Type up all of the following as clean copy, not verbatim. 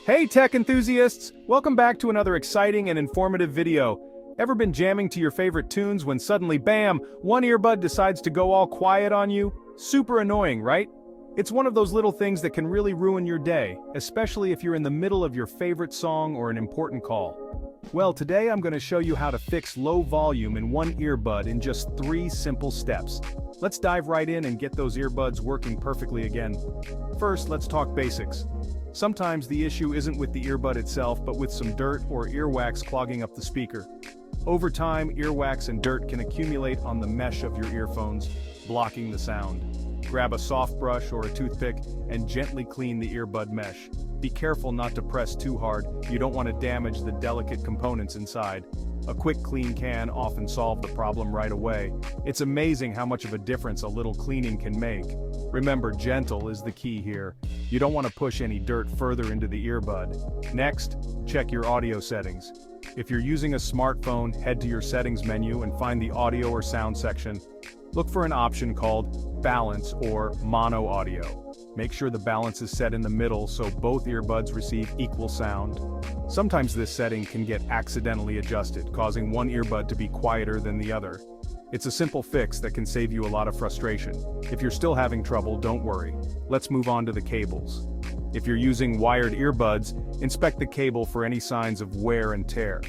Hey tech enthusiasts! Welcome back to another exciting and informative video. Ever been jamming to your favorite tunes when suddenly bam, one earbud decides to go all quiet on you? Super annoying, right? It's one of those little things that can really ruin your day, especially if you're in the middle of your favorite song or an important call. Well, today I'm going to show you how to fix low volume in one earbud in just 3 simple steps. Let's dive right in and get those earbuds working perfectly again. First, let's talk basics. Sometimes the issue isn't with the earbud itself, but with some dirt or earwax clogging up the speaker. Over time, earwax and dirt can accumulate on the mesh of your earphones, blocking the sound. Grab a soft brush or a toothpick and gently clean the earbud mesh. Be careful not to press too hard, you don't want to damage the delicate components inside. A quick clean can often solve the problem right away. It's amazing how much of a difference a little cleaning can make. Remember, gentle is the key here. You don't want to push any dirt further into the earbud. Next, check your audio settings. If you're using a smartphone, head to your settings menu and find the audio or sound section. Look for an option called balance or mono audio. Make sure the balance is set in the middle so both earbuds receive equal sound. Sometimes this setting can get accidentally adjusted, causing one earbud to be quieter than the other. It's a simple fix that can save you a lot of frustration. If you're still having trouble, don't worry. Let's move on to the cables. If you're using wired earbuds, inspect the cable for any signs of wear and tear.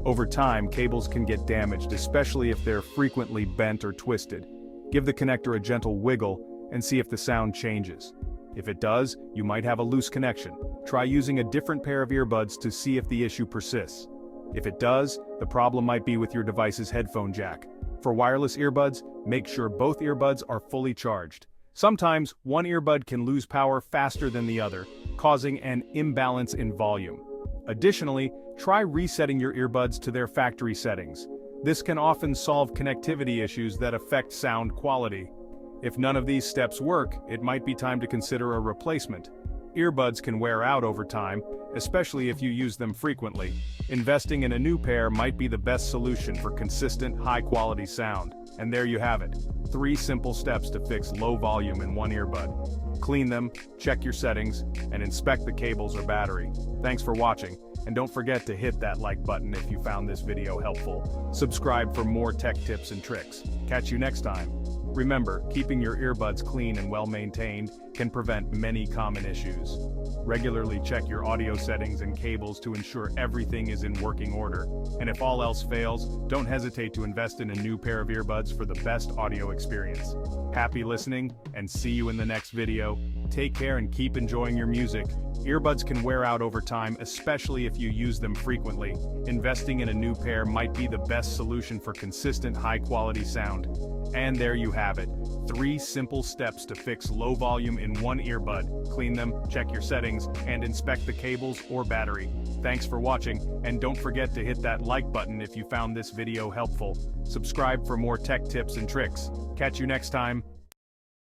Over time, cables can get damaged, especially if they're frequently bent or twisted. Give the connector a gentle wiggle and see if the sound changes. If it does, you might have a loose connection. Try using a different pair of earbuds to see if the issue persists. If it does, the problem might be with your device's headphone jack. For wireless earbuds, make sure both earbuds are fully charged. Sometimes, one earbud can lose power faster than the other, causing an imbalance in volume. Additionally, try resetting your earbuds to their factory settings. This can often solve connectivity issues that affect sound quality. If none of these steps work, it might be time to consider a replacement. Earbuds can wear out over time, especially if you use them frequently. Investing in a new pair might be the best solution for consistent, high-quality sound. And there you have it. 3 simple steps to fix low volume in one earbud. Clean them, check your settings, and inspect the cables or battery. Thanks for watching, and don't forget to hit that like button if you found this video helpful. Subscribe for more tech tips and tricks. Catch you next time. Remember, keeping your earbuds clean and well-maintained can prevent many common issues. Regularly check your audio settings and cables to ensure everything is in working order. And if all else fails, don't hesitate to invest in a new pair of earbuds for the best audio experience. Happy listening, and see you in the next video. Take care and keep enjoying your music. Earbuds can wear out over time, especially if you use them frequently. Investing in a new pair might be the best solution for consistent, high-quality sound. And there you have it. 3 simple steps to fix low volume in one earbud. Clean them, check your settings, and inspect the cables or battery. Thanks for watching, and don't forget to hit that like button if you found this video helpful. Subscribe for more tech tips and tricks. Catch you next time.